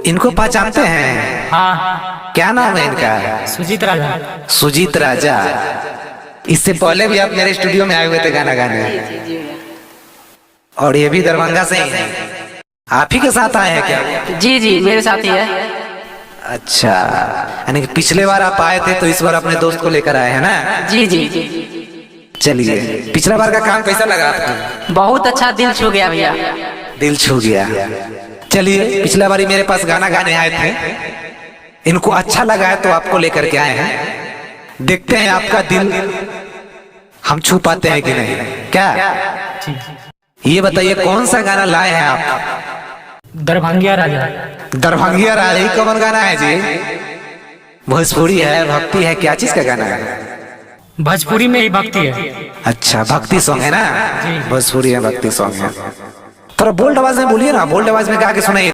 इनको पहचानते हैं? हाँ। क्या नाम है इनका? सुजीत राजा। सुजीत राजा। इससे पहले भी आप मेरे स्टूडियो में आए हुए थे गाना गाने, और ये भी दरभंगा से ही है। आप ही के साथ आए हैं क्या? जी जी मेरे साथ ही है। अच्छा, यानी कि पिछले बार आप आए थे तो इस बार अपने दोस्त को लेकर आए हैं ना? जी जी। चलिए, पिछला बार का काम कैसा लगा आपको? बहुत अच्छा, दिल छू गया भैया। दिल छू गया। चलिए, पिछला बार मेरे पास गाना गाने आए थे, इनको अच्छा लगा है तो आपको लेकर के आए हैं। देखते हैं आपका दिल हम छू पाते हैं कि नहीं। क्या ये बताइए, कौन सा गाना लाए हैं आप? दरभंगिया राजा। दरभंगिया राजा ही कौन गाना है जी? भोजपुरी है, भक्ति है, क्या चीज का गाना है? भोजपुरी में ही भक्ति है। अच्छा, भक्ति सॉन्ग है ना? जी। भोजपुरी है, भक्ति सॉन्ग है। थोड़ा बोल्ड आवाज में बोलिए ना, बोल्ड आवाज में गा के सुनाइए।